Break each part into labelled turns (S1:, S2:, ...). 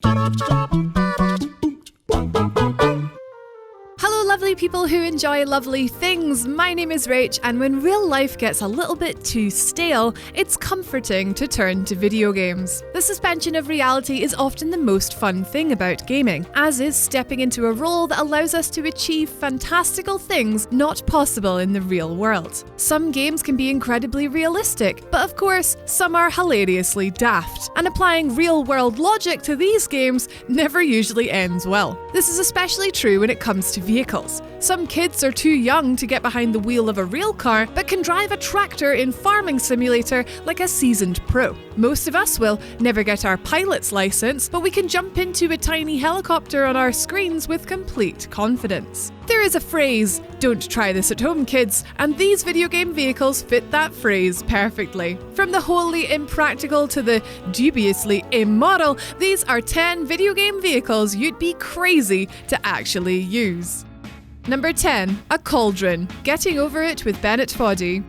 S1: Hello lovely people who enjoy lovely things, my name is Rach, and when real life gets a little bit too stale, it's comforting to turn to video games. The suspension of reality is often the most fun thing about gaming, as is stepping into a role that allows us to achieve fantastical things not possible in the real world. Some games can be incredibly realistic, but of course, some are hilariously daft, and applying real-world logic to these games never usually ends well. This is especially true when it comes to vehicles. Some kids are too young to get behind the wheel of a real car, but can drive a tractor in Farming Simulator like a seasoned pro. Most of us will never get our pilot's license, but we can jump into a tiny helicopter on our screens with complete confidence. There is a phrase, "Don't try this at home, kids," and these video game vehicles fit that phrase perfectly. From the wholly impractical to the dubiously immoral, these are 10 video game vehicles you'd be crazy to actually use. Number 10. A cauldron. Getting over it with Bennett Foddy.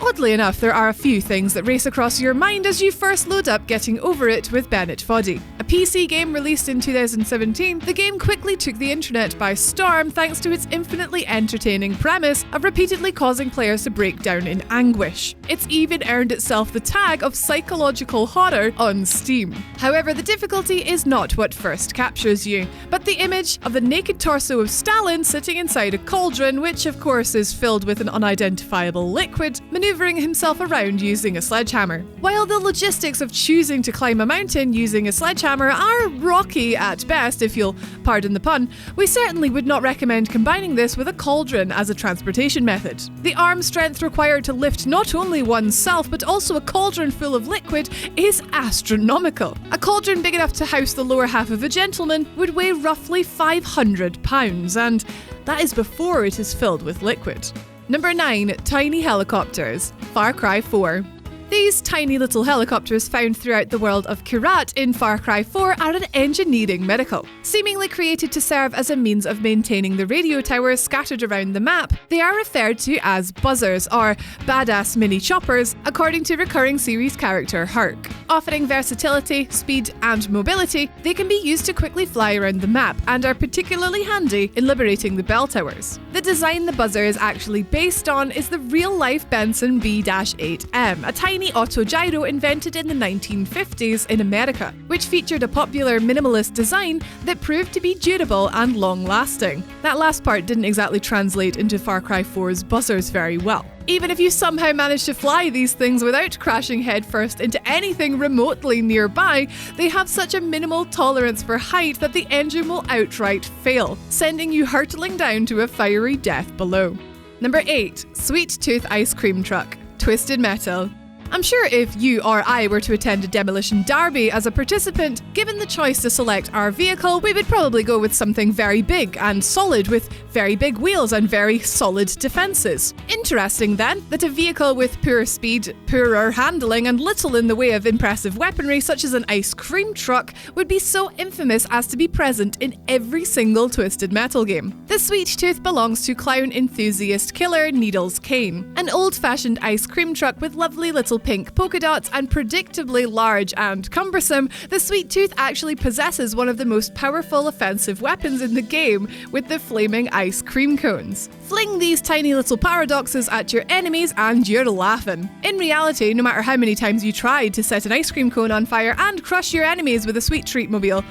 S1: Oddly enough, there are a few things that race across your mind as you first load up Getting Over It with Bennett Foddy. A PC game released in 2017, the game quickly took the internet by storm thanks to its infinitely entertaining premise of repeatedly causing players to break down in anguish. It's even earned itself the tag of psychological horror on Steam. However, the difficulty is not what first captures you, but the image of the naked torso of Stalin sitting inside a cauldron, which of course is filled with an unidentifiable liquid, maneuvering himself around using a sledgehammer. While the logistics of choosing to climb a mountain using a sledgehammer are rocky at best, if you'll pardon the pun, we certainly would not recommend combining this with a cauldron as a transportation method. The arm strength required to lift not only oneself but also a cauldron full of liquid is astronomical. A cauldron big enough to house the lower half of a gentleman would weigh roughly 500 pounds, and that is before it is filled with liquid. Number 9. Tiny helicopters. Far Cry 4. These tiny little helicopters found throughout the world of Kyrat in Far Cry 4 are an engineering miracle. Seemingly created to serve as a means of maintaining the radio towers scattered around the map, they are referred to as buzzers, or badass mini choppers, according to recurring series character Herc. Offering versatility, speed, and mobility, they can be used to quickly fly around the map and are particularly handy in liberating the bell towers. The design the buzzer is actually based on is the real-life Benson B-8M, a tiny autogyro invented in the 1950s in America, which featured a popular minimalist design that proved to be durable and long-lasting. That last part didn't exactly translate into Far Cry 4's buzzers very well. Even if you somehow manage to fly these things without crashing headfirst into anything remotely nearby, they have such a minimal tolerance for height that the engine will outright fail, sending you hurtling down to a fiery death below. Number 8. Sweet Tooth Ice Cream Truck. Twisted Metal. I'm sure if you or I were to attend a demolition derby as a participant, given the choice to select our vehicle, we would probably go with something very big and solid with very big wheels and very solid defences. Interesting then, that a vehicle with poor speed, poorer handling and little in the way of impressive weaponry such as an ice cream truck would be so infamous as to be present in every single Twisted Metal game. The Sweet Tooth belongs to clown enthusiast killer Needles Kane, an old-fashioned ice cream truck with lovely little pink polka dots and predictably large and cumbersome. The Sweet Tooth actually possesses one of the most powerful offensive weapons in the game with the flaming ice cream cones. Fling these tiny little paradoxes at your enemies and you're laughing. In reality, no matter how many times you tried to set an ice cream cone on fire and crush your enemies with a sweet treat mobile,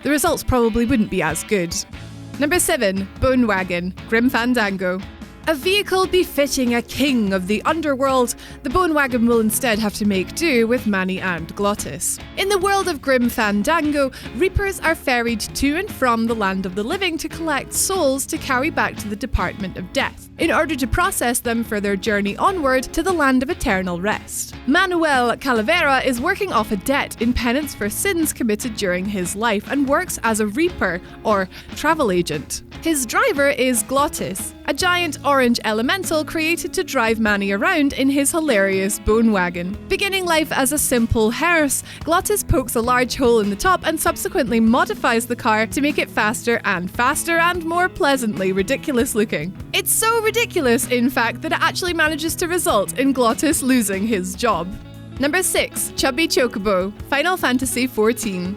S1: the results probably wouldn't be as good. Number 7. Bone Wagon. Grim Fandango. A vehicle befitting a king of the underworld, the Bone Wagon will instead have to make do with Manny and Glottis. In the world of Grim Fandango, reapers are ferried to and from the land of the living to collect souls to carry back to the Department of Death, in order to process them for their journey onward to the land of eternal rest. Manuel Calavera is working off a debt in penance for sins committed during his life and works as a reaper, or travel agent. His driver is Glottis, a giant orange elemental created to drive Manny around in his hilarious bone wagon. Beginning life as a simple hearse, Glottis pokes a large hole in the top and subsequently modifies the car to make it faster and more pleasantly ridiculous looking. It's so ridiculous, in fact, that it actually manages to result in Glottis losing his job. Number 6. Chubby Chocobo. Final Fantasy XIV.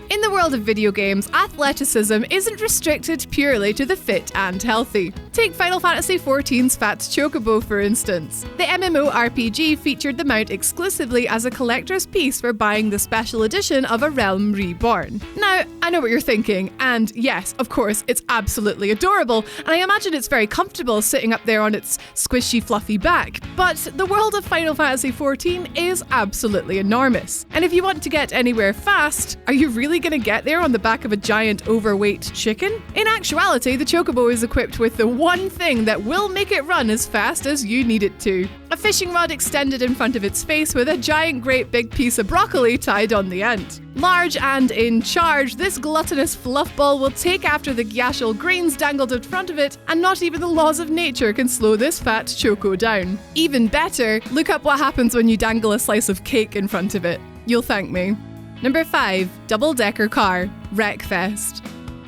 S1: In the world of video games, athleticism isn't restricted purely to the fit and healthy. Take Final Fantasy XIV's Fat Chocobo, for instance. The MMORPG featured the mount exclusively as a collector's piece for buying the special edition of A Realm Reborn. Now, I know what you're thinking, and yes, of course, it's absolutely adorable, and I imagine it's very comfortable sitting up there on its squishy, fluffy back, but the world of Final Fantasy XIV is absolutely enormous. And if you want to get anywhere fast, are you really going to get there on the back of a giant overweight chicken? In actuality, the chocobo is equipped with the one thing that will make it run as fast as you need it to. A fishing rod extended in front of its face with a giant great big piece of broccoli tied on the end. Large and in charge, this gluttonous fluffball will take after the gyashal greens dangled in front of it, and not even the laws of nature can slow this fat choco down. Even better, look up what happens when you dangle a slice of cake in front of it. You'll thank me. Number 5. Double-decker car, Wreckfest.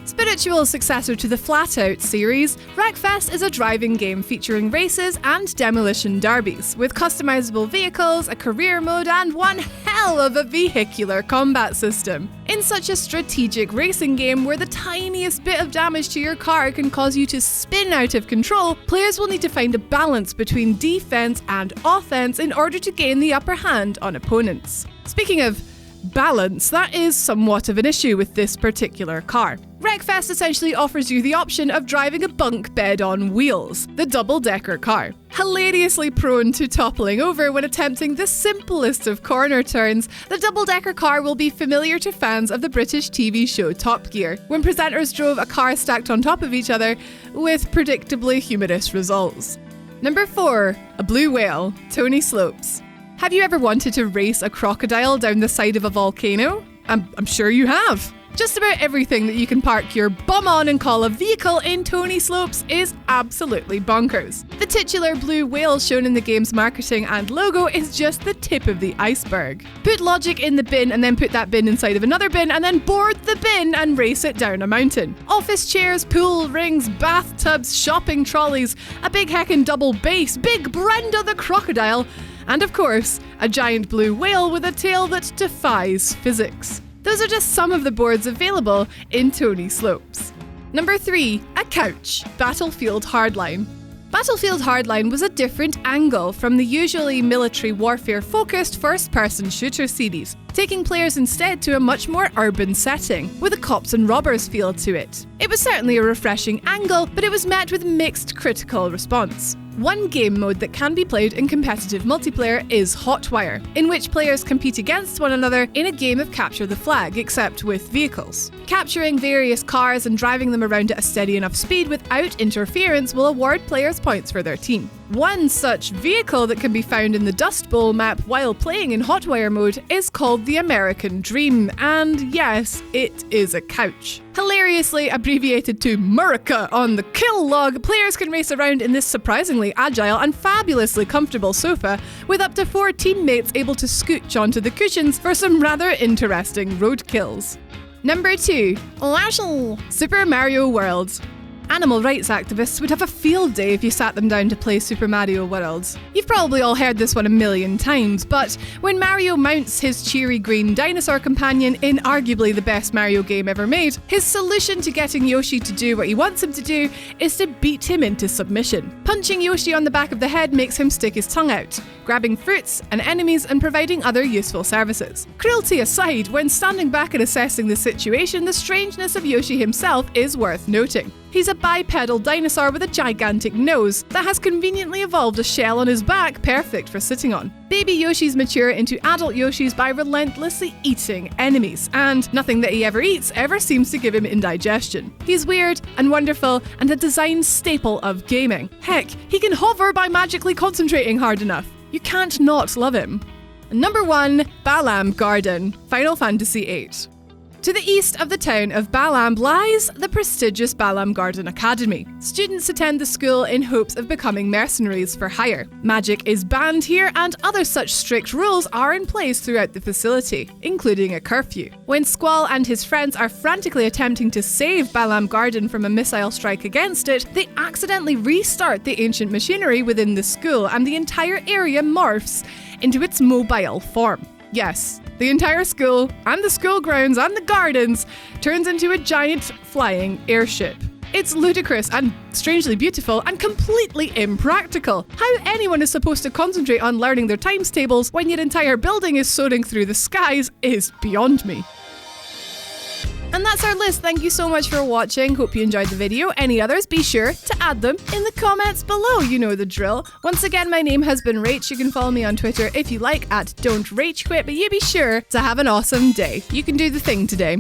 S1: Spiritual successor to the Flatout series, Wreckfest is a driving game featuring races and demolition derbies, with customizable vehicles, a career mode, and one hell of a vehicular combat system. In such a strategic racing game where the tiniest bit of damage to your car can cause you to spin out of control, players will need to find a balance between defense and offense in order to gain the upper hand on opponents. Speaking of balance, that is somewhat of an issue with this particular car. Wreckfest essentially offers you the option of driving a bunk bed on wheels, the double-decker car. Hilariously prone to toppling over when attempting the simplest of corner turns, the double-decker car will be familiar to fans of the British TV show Top Gear, when presenters drove a car stacked on top of each other, with predictably humorous results. Number 4. A blue whale, Tony Slopes. Have you ever wanted to race a crocodile down the side of a volcano? I'm sure you have. Just about everything that you can park your bum on and call a vehicle in Tony Slopes is absolutely bonkers. The titular blue whale shown in the game's marketing and logo is just the tip of the iceberg. Put logic in the bin and then put that bin inside of another bin and then board the bin and race it down a mountain. Office chairs, pool rings, bathtubs, shopping trolleys, a big heckin' double bass, Big Brenda the crocodile, and of course, a giant blue whale with a tail that defies physics. Those are just some of the boards available in Tony Slopes. Number 3. A couch, Battlefield Hardline. Battlefield Hardline was a different angle from the usually military warfare-focused first-person shooter series, taking players instead to a much more urban setting, with a cops and robbers feel to it. It was certainly a refreshing angle, but it was met with mixed critical response. One game mode that can be played in competitive multiplayer is Hotwire, in which players compete against one another in a game of capture the flag, except with vehicles. Capturing various cars and driving them around at a steady enough speed without interference will award players points for their team. One such vehicle that can be found in the Dust Bowl map while playing in Hotwire mode is called the American Dream, and yes, it is a couch. Hilariously abbreviated to Murica on the kill log, players can race around in this surprisingly agile and fabulously comfortable sofa, with up to 4 teammates able to scooch onto the cushions for some rather interesting road kills. Number 2. Super Mario World. Animal rights activists would have a field day if you sat them down to play Super Mario World. You've probably all heard this one a million times, but when Mario mounts his cheery green dinosaur companion in arguably the best Mario game ever made, his solution to getting Yoshi to do what he wants him to do is to beat him into submission. Punching Yoshi on the back of the head makes him stick his tongue out, grabbing fruits and enemies and providing other useful services. Cruelty aside, when standing back and assessing the situation, the strangeness of Yoshi himself is worth noting. He's a bipedal dinosaur with a gigantic nose that has conveniently evolved a shell on his back perfect for sitting on. Baby Yoshis mature into adult Yoshis by relentlessly eating enemies, and nothing that he ever eats ever seems to give him indigestion. He's weird and wonderful and a design staple of gaming. Heck, he can hover by magically concentrating hard enough. You can't not love him. Number 1. Balamb Garden, Final Fantasy VIII. To the east of the town of Balamb lies the prestigious Balamb Garden Academy. Students attend the school in hopes of becoming mercenaries for hire. Magic is banned here, and other such strict rules are in place throughout the facility, including a curfew. When Squall and his friends are frantically attempting to save Balamb Garden from a missile strike against it, they accidentally restart the ancient machinery within the school, and the entire area morphs into its mobile form. Yes, the entire school and the school grounds and the gardens turns into a giant flying airship. It's ludicrous and strangely beautiful and completely impractical. How anyone is supposed to concentrate on learning their times tables when your entire building is soaring through the skies is beyond me. And that's our list. Thank you so much for watching. Hope you enjoyed the video. Any others, be sure to add them in the comments below. You know the drill. Once again, my name has been Rach. You can follow me on Twitter if you like at Don'tRageQuit, but you be sure to have an awesome day. You can do the thing today.